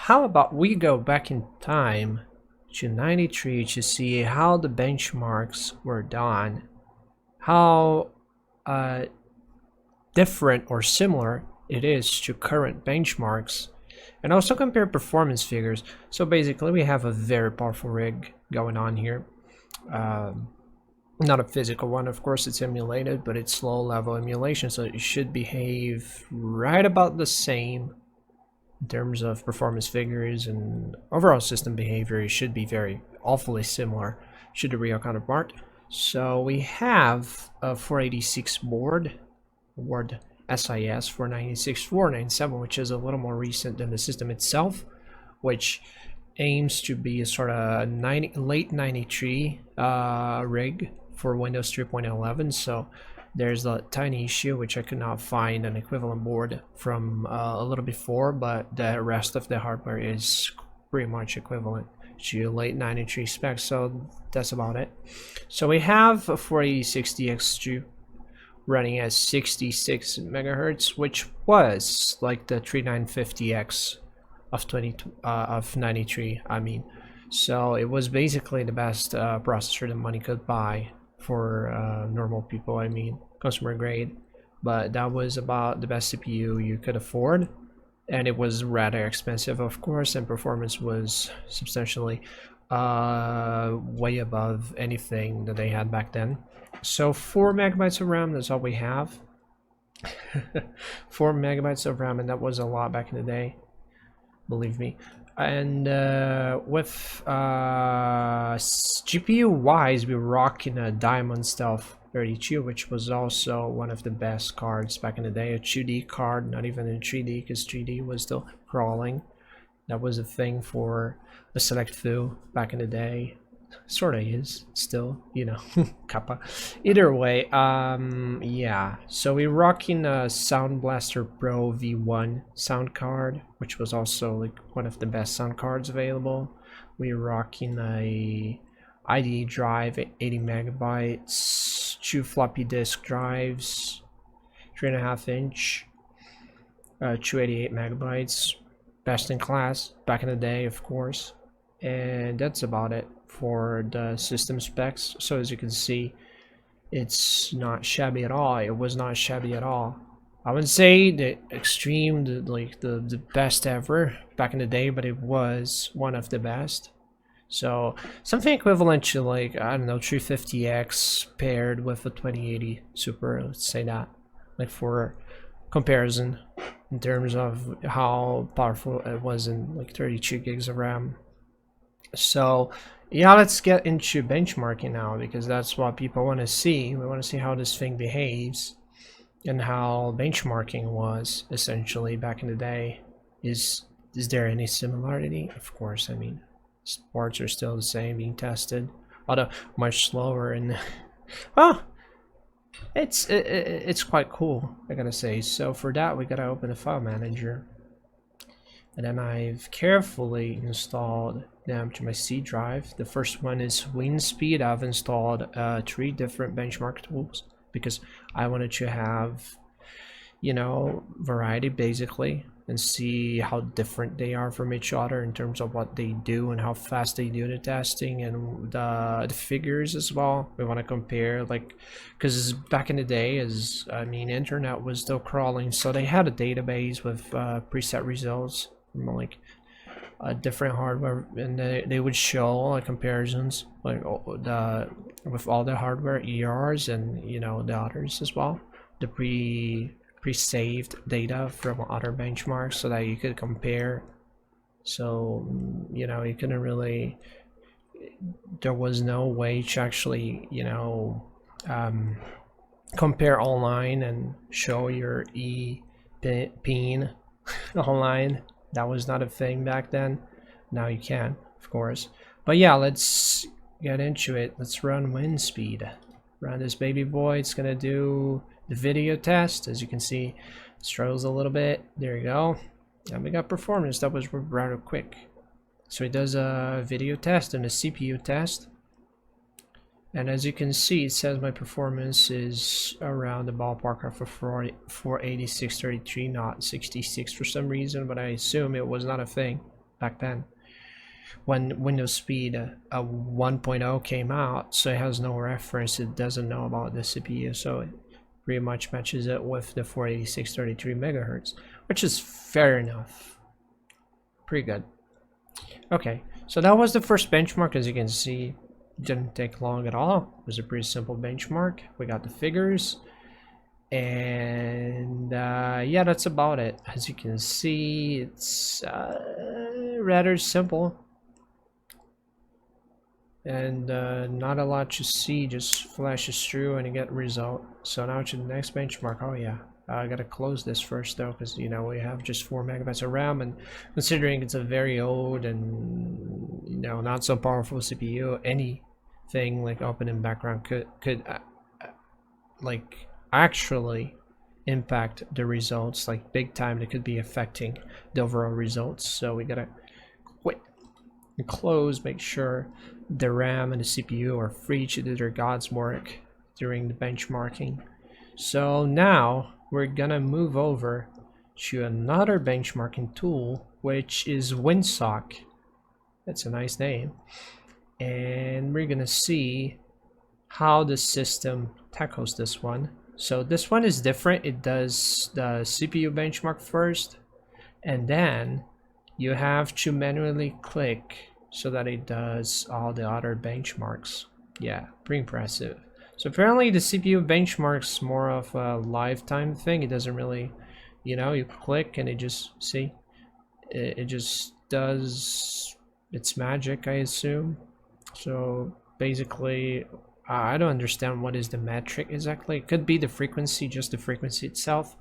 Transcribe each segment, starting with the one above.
how about we go back in time to 93 to see how the benchmarks were done, how different or similar it is to current benchmarks, and also compare performance figures. So basically we have a very powerful rig going on here. Not a physical one, of course, it's emulated, but it's low level emulation, so it should behave right about the same in terms of performance figures and overall system behavior. It should be very awfully similar to the real counterpart. So we have a 486 board SIS 496 497, which is a little more recent than the system itself, which aims to be a sort of late 93 rig for Windows 3.11. So there's a tiny issue which I could not find an equivalent board from a little before, but the rest of the hardware is pretty much equivalent to late 93 specs, so that's about it. So we have a 486 DX2 running at 66 megahertz, which was like the 3950X of 93, I mean. So it was basically the best processor that money could buy for normal people, I mean, consumer grade. But that was about the best CPU you could afford, and it was rather expensive, of course, and performance was substantially way above anything that they had back then. So 4 megabytes of RAM, that's all we have. 4 megabytes of RAM, and that was a lot back in the day, believe me. And with GPU wise, we're rocking a Diamond Stealth 32, which was also one of the best cards back in the day. A 2D card, not even in 3D, because 3D was still crawling. That was a thing for a select few back in the day. Sorta is still, you know. Kappa. Either way, yeah, so we're rocking a Sound Blaster Pro V1 sound card, which was also like one of the best sound cards available. We're rocking a IDE drive, 80 megabytes, 2 floppy disk drives, 3.5 inch, 288 megabytes, best in class back in the day, of course. And that's about it for the system specs. So as you can see, it's not shabby at all. It was not shabby at all. I wouldn't say the extreme, the best ever back in the day, but it was one of the best. So something equivalent to, like, I don't know, 350X paired with a 2080 Super, let's say that, like, for comparison in terms of how powerful it was in like 32 gigs of RAM. So yeah, let's get into benchmarking now, because that's what people want to see. We want to see how this thing behaves and how benchmarking was essentially back in the day. Is there any similarity? Of course, I mean, parts are still the same being tested, although much slower. And well, it's quite cool, I gotta say. So for that, we gotta open the file manager, and then I've carefully installed them to my C drive. The first one is WinSpeed. I've installed 3 different benchmark tools because I wanted to have, you know, variety basically, and see how different they are from each other in terms of what they do and how fast they do the testing, and the figures as well. We want to compare, like, because back in the day, as I mean, internet was still crawling, so they had a database with preset results from like different hardware, and they would show like comparisons, like with all the hardware ERs and, you know, the others as well, the pre-saved data from other benchmarks, so that you could compare. So, you know, you couldn't really, there was no way to actually, you know, compare online and show your pin online. That was not a thing back then. Now you can, of course. But yeah, let's get into it. Let's run WinSpeed. Run this baby boy. It's gonna do the video test. As you can see, it struggles a little bit. There you go. And we got performance. That was rather quick. So it does a video test and a CPU test. And as you can see, it says my performance is around the ballpark of a 486 33, not 66 for some reason, but I assume it was not a thing. back then when Windows Speed 1.0 came out, so it has no reference, it doesn't know about the CPU, so it pretty much matches it with the 486 33 megahertz, which is fair enough, pretty good. Okay, so that was the first benchmark. As you can see, didn't take long at all. It was a pretty simple benchmark. We got the figures, and yeah, that's about it. As you can see, it's rather simple, and not a lot to see, just flashes through and you get result. So now to the next benchmark. Oh yeah, I gotta close this first though, because you know we have just 4 megabytes of RAM, and considering it's a very old and you know not so powerful CPU, anything like open in background could like actually impact the results like big time. That could be affecting the overall results. So we gotta quit and close, make sure the RAM and the CPU are free to do their God's work during the benchmarking. So now we're gonna move over to another benchmarking tool, which is Windsock. That's a nice name. And we're gonna see how the system tackles this one. So this one is different. It does the CPU benchmark first, and then you have to manually click so that it does all the other benchmarks. Yeah, pretty impressive. So apparently the CPU benchmarks more of a lifetime thing. It doesn't really, you know, you click and it just, see, it just does its magic, I assume. So basically, I don't understand what is the metric exactly. It could be the frequency, just the frequency itself,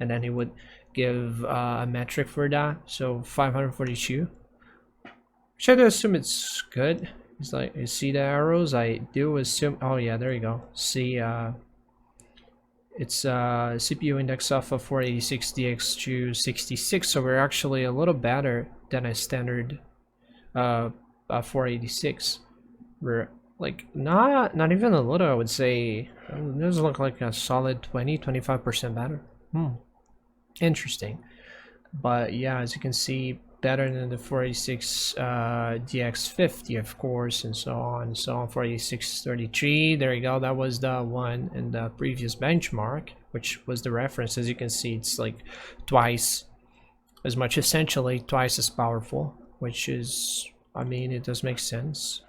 and then it would give a metric for that. So 542. Should I assume it's good? It's like, you see the arrows? I do assume. Oh yeah, there you go. See, it's CPU index of a 486DX266, so we're actually a little better than a standard 486. We're like not even a little, I would say. It does look like a solid 25% better. Interesting. But yeah, as you can see, better than the 486 DX50, of course, and so on and so on. 48633, there you go. That was the one in the previous benchmark, which was the reference. As you can see, it's like twice as much, essentially twice as powerful, which is, I mean, it does make sense.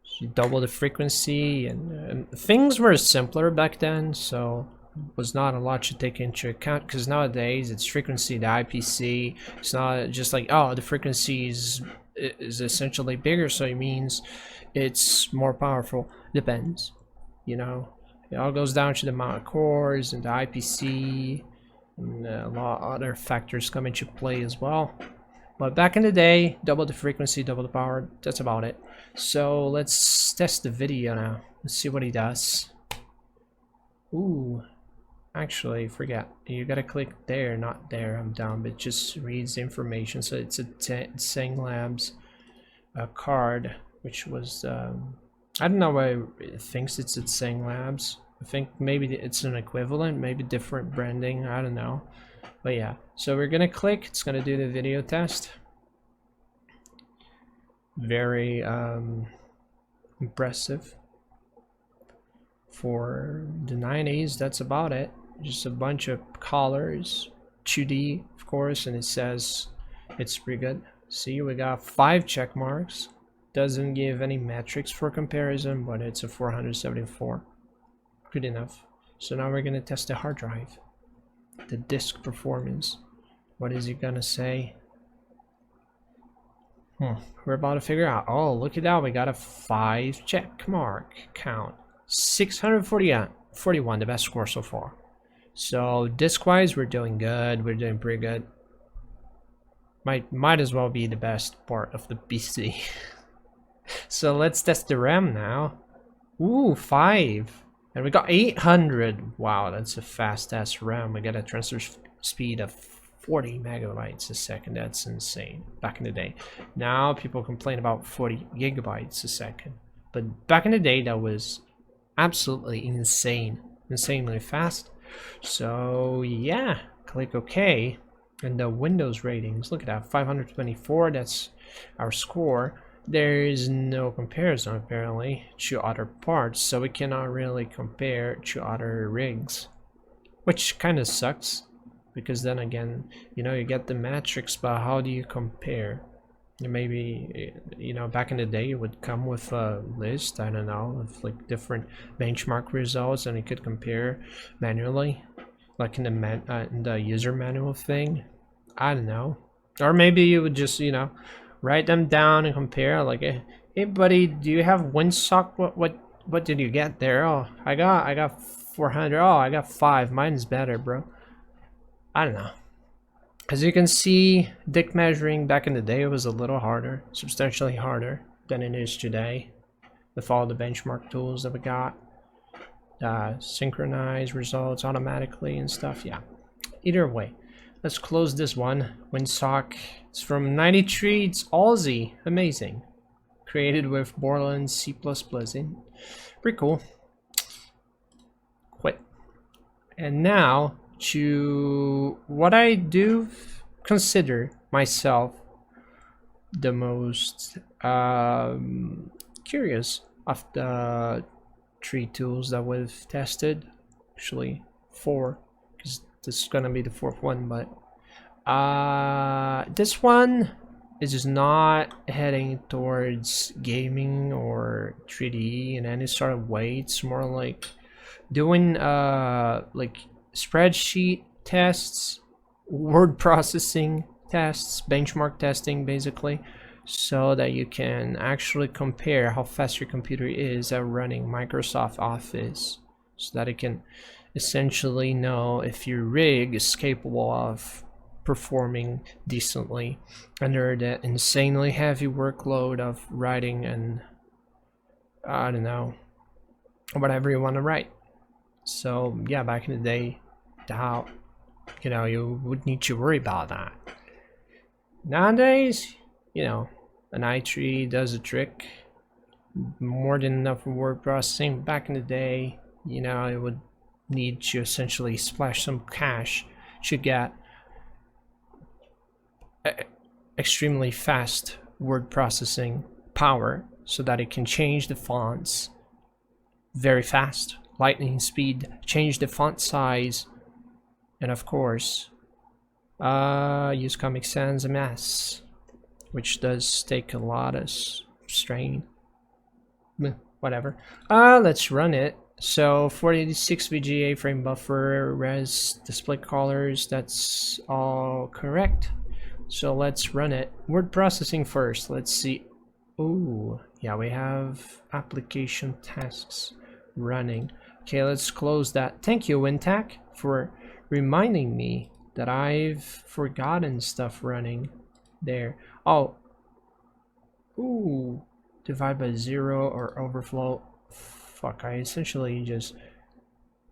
So you double the frequency, and things were simpler back then, so was not a lot to take into account, because nowadays it's frequency, the IPC. It's not just like, oh, the frequency is essentially bigger, so it means it's more powerful. Depends, you know. It all goes down to the amount of cores and the IPC, and a lot of other factors come into play as well. But back in the day, double the frequency, double the power, that's about it. So let's test the video now. Let's see what he does. Ooh. Actually, forget. You gotta click there, not there. I'm down, but it just reads the information. So it's a Sang Labs card, which was I don't know why it thinks it's at Sang Labs. I think maybe it's an equivalent, maybe different branding. I don't know, but yeah. So we're gonna click. It's gonna do the video test. Very impressive. For the 90s, that's about it. Just a bunch of colors, 2D of course, and it says it's pretty good. See, we got 5 check marks. Doesn't give any metrics for comparison, but it's a 474. Good enough. So now we're gonna test the hard drive, the disk performance. What is he gonna say? We're about to figure out. Oh, look at that, we got a 5 check mark count. 641, the best score so far. So disk wise, we're doing good. We're doing pretty good. Might as well be the best part of the PC. So let's test the RAM now. Ooh, 5, and we got 800. Wow, that's a fast ass RAM. We got a transfer speed of 40 megabytes a second. That's insane. Back in the day. Now people complain about 40 gigabytes a second, but back in the day that was absolutely insanely fast. So yeah, click OK. And the Windows ratings, look at that, 524, that's our score. There is no comparison apparently to other parts, so we cannot really compare to other rigs, which kind of sucks, because then again, you know, you get the metrics, but how do you compare? Maybe, you know, back in the day it would come with a list, I don't know, of like different benchmark results, and you could compare manually, like in the user manual thing. I don't know. Or maybe you would just, you know, write them down and compare, like, hey buddy, do you have windsock? What did you get there? Oh, I got 400. Oh, I got 5. Mine's better, bro. I don't know. As you can see, dick measuring back in the day was a little harder, substantially harder than it is today, with all the benchmark tools that we got. Synchronize results automatically and stuff. Yeah, either way, let's close this one. Windsock, it's from 93, it's Aussie, amazing, created with Borland C++ in. Pretty cool. Quit. And now to what I do consider myself the most curious of the 3 tools that we've tested. Actually 4, because this is gonna be the 4th one, but this one is just not heading towards gaming or 3D in any sort of way. It's more like doing like spreadsheet tests, word processing tests, benchmark testing basically, so that you can actually compare how fast your computer is at running Microsoft Office, so that it can essentially know if your rig is capable of performing decently under that insanely heavy workload of writing and I don't know, whatever you want to write. So yeah, back in the day, how, you know, you would need to worry about that. Nowadays, you know, an i3 does a trick, more than enough for word processing. Back in the day, you know, it would need to essentially splash some cash to get extremely fast word processing power, so that it can change the fonts very fast, lightning speed, change the font size, and of course use Comic Sans MS, which does take a lot of strain. Whatever. Let's run it. So 486 VGA frame buffer, res, display colors, that's all correct. So let's run it. Word processing first. Let's see. Oh, yeah, we have application tasks running. Okay, let's close that. Thank you, Wintac, for reminding me that I've forgotten stuff running there. Oh, ooh, divide by 0 or overflow. Fuck, I essentially just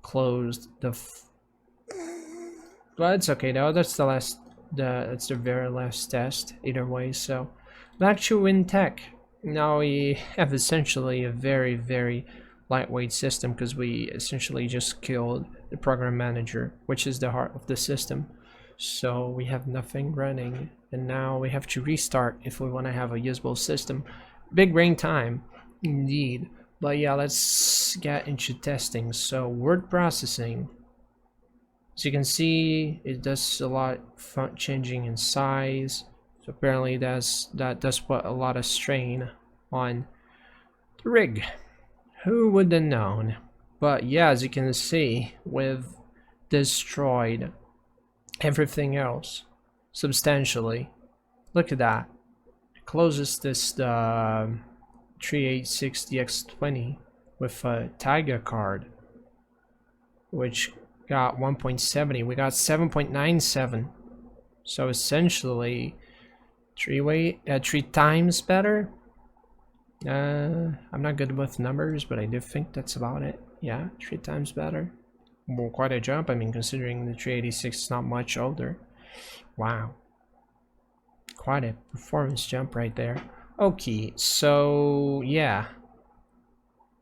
closed the but it's okay though. That's the last, that's the very last test either way. So back to Wintech. Now we have essentially a very lightweight system, because we essentially just killed the program manager, which is the heart of the system. So we have nothing running, and now we have to restart if we want to have a usable system. Big brain time indeed. But yeah, let's get into testing. So word processing, as you can see, it does a lot font changing in size. So apparently that does put a lot of strain on the rig. Who would have known? But yeah, as you can see, we've destroyed everything else substantially. Look at that. It closes this 386DX20 with a Tiger card, which got 1.70. We got 7.97. So essentially 3 times better. I'm not good with numbers, but I do think that's about it. Yeah, 3 times better. Well, quite a jump. I mean, considering the 386 is not much older. Wow. Quite a performance jump right there. Okay, so yeah.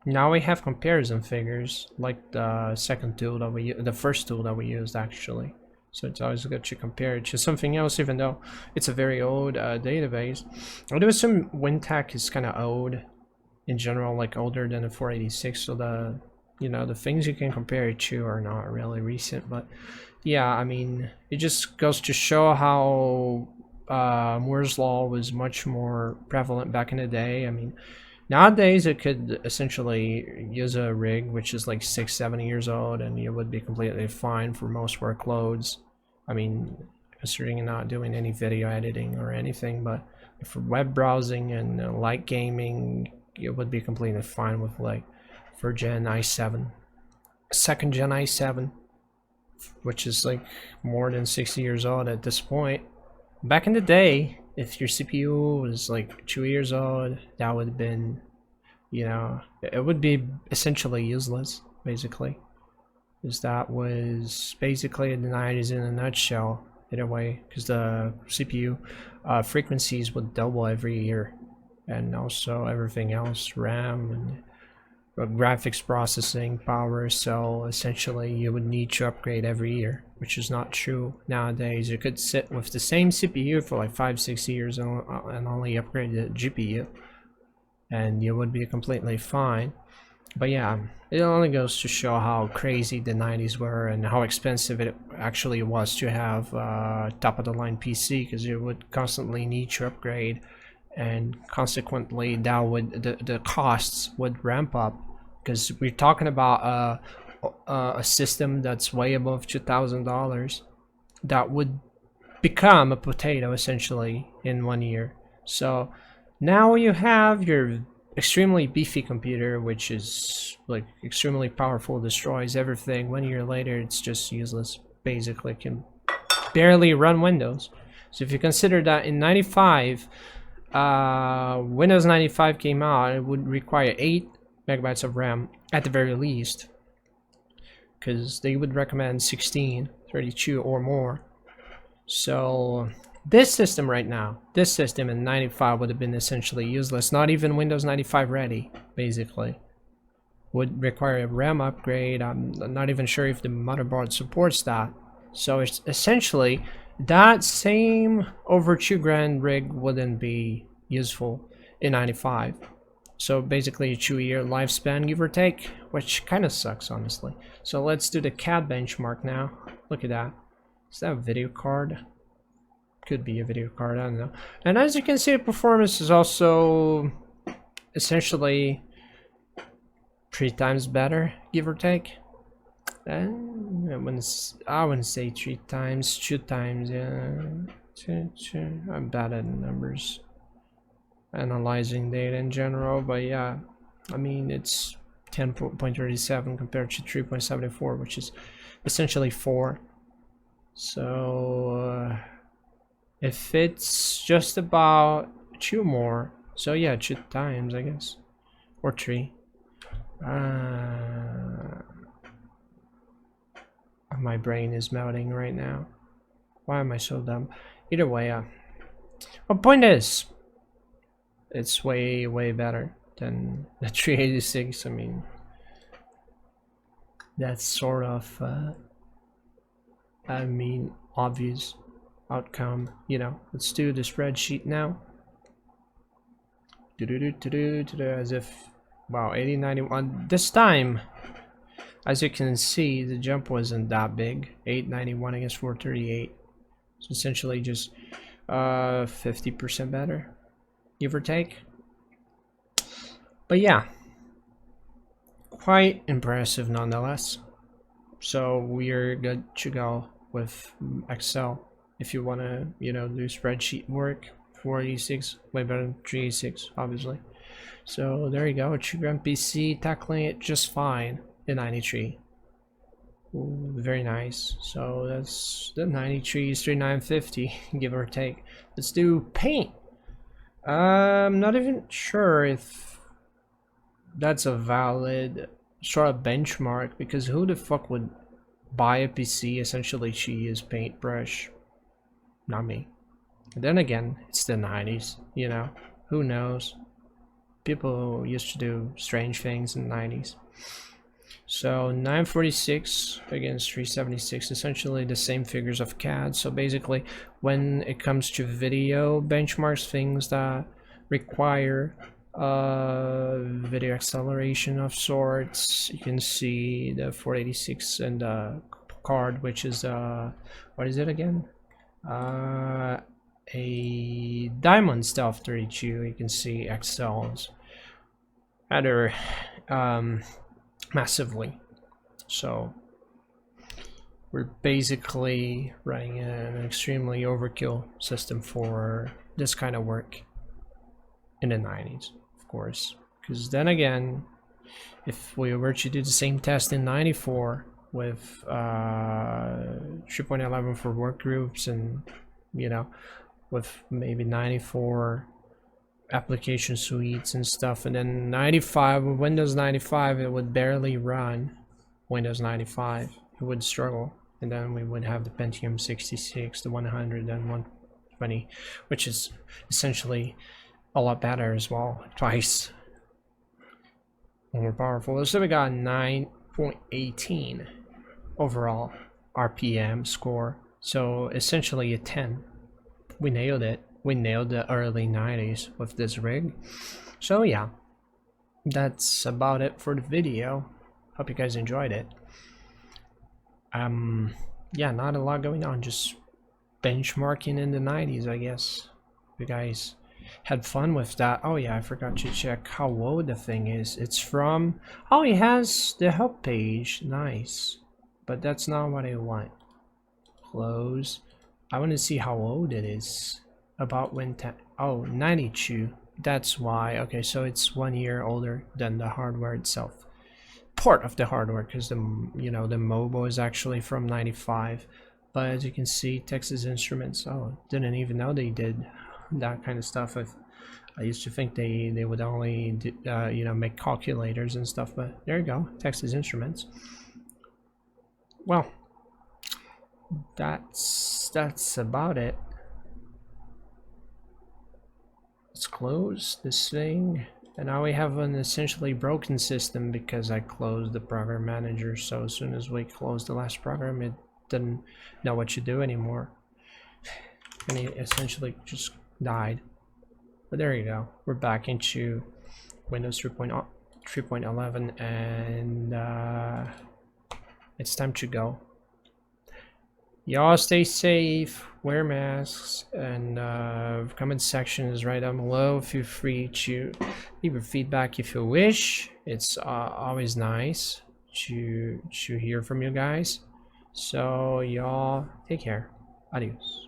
Now we have comparison figures, like the second tool that the first tool that we used actually. So it's always good to compare it to something else, even though it's a very old database. I do assume WinTech is kind of old in general, like older than the 486. So the the things you can compare it to are not really recent. But yeah, I mean, it just goes to show how Moore's law was much more prevalent back in the day. I mean, nowadays it could essentially use a rig which is like 6-7 years old and it would be completely fine for most workloads. I mean, considering you're not doing any video editing or anything, but for web browsing and light gaming, it would be completely fine with like for Gen i7, second Gen i7, which is like more than 60 years old at this point. Back in the day, if your CPU was like 2 years old, that would have been, it would be essentially useless, basically. Because that was basically the 90s in a nutshell, in a way, because the CPU frequencies would double every year, and also everything else, RAM and graphics processing power. So essentially you would need to upgrade every year, which is not true nowadays. You could sit with the same CPU for like 5-6 years and only upgrade the GPU, and you would be completely fine. But yeah, it only goes to show how crazy the 90s were and how expensive it actually was to have top of the line PC, because you would constantly need to upgrade, and consequently that would the costs would ramp up, because we're talking about a system that's way above $2,000 that would become a potato essentially in 1 year. So now you have your extremely beefy computer, which is like extremely powerful, destroys everything. 1 year later, it's just useless. Basically, can barely run Windows. So if you consider that in 95, Windows 95 came out, it would require 8 megabytes of RAM at the very least, because they would recommend 16, 32 or more. So this system right now, this system in 95 would have been essentially useless. Not even Windows 95 ready, basically. Would require a RAM upgrade. I'm not even sure if the motherboard supports that. So it's essentially that same over $2,000 rig wouldn't be useful in 95. So basically a 2-year lifespan, give or take, which kind of sucks, honestly. So let's do the CAD benchmark now. Look at that. Is that a video card? Could be a video card, I don't know. And as you can see, performance is also essentially 3 times better, give or take. I wouldn't say 3 times, 2 times, yeah. I'm bad at numbers, analyzing data in general, but yeah, I mean, it's 10.37 compared to 3.74, which is essentially 4. So if it's just about 2 more, so yeah, 2 times, I guess, or 3. My brain is melting right now. Why am I so dumb? Either way, my point is, it's way better than the 386. I mean, that's sort of obvious outcome, Let's do the spreadsheet now. As if, wow, 8091 this time. As you can see, the jump wasn't that big. 891 against 438. So essentially just 50% better, give or take. But yeah, quite impressive nonetheless. So we're good to go with Excel if you want to, do spreadsheet work. 486, way better than 386, obviously. So there you go, a $2,000 PC, tackling it just fine. The 93. Ooh, very nice. So that's the 93 is 3950, give or take. Let's do paint. I'm not even sure if that's a valid sort of benchmark, because who the fuck would buy a PC essentially to use paintbrush? Not me. And then again, it's the 90s, who knows? People used to do strange things in the 90s. So 946 against 376, essentially the same figures of CAD. So basically, when it comes to video benchmarks, things that require video acceleration of sorts, you can see the 486 and the card, which is what is it again? A Diamond Stealth 32. You can see excels rather massively. So we're basically running an extremely overkill system for this kind of work in the 90s, of course, because then again, if we were to do the same test in 94 with 3.11 for work groups, and you know, with maybe 94 application suites and stuff, and then 95 with Windows 95, it would barely run Windows 95. It would struggle, and then we would have the Pentium 66, the 100, and 120, which is essentially a lot better as well, twice more powerful. So we got 9.18 overall RPM score, so essentially a 10. We nailed it. We nailed the early 90s with this rig. So yeah, that's about it for the video. Hope you guys enjoyed it. Yeah, not a lot going on, just benchmarking in the 90s, I guess. You guys had fun with that. Oh yeah, I forgot to check how old the thing is. It's from, oh, it has the help page. Nice, but that's not what I want. Close. I want to see how old it is. About when oh, 92. That's why. Okay, so it's 1 year older than the hardware itself. Part of the hardware, because the the mobile is actually from 95. But as you can see, Texas Instruments. Oh, didn't even know they did that kind of stuff. I used to think they would only do, make calculators and stuff. But there you go, Texas Instruments. Well, that's about it. Let's close this thing, and now we have an essentially broken system because I closed the program manager. So as soon as we closed the last program, it didn't know what to do anymore, and it essentially just died. But there you go, we're back into Windows 3.11, and it's time to go. Y'all stay safe, wear masks, and comment section is right down below. Feel free to leave your feedback if you wish. It's always nice to hear from you guys. So y'all take care. Adios.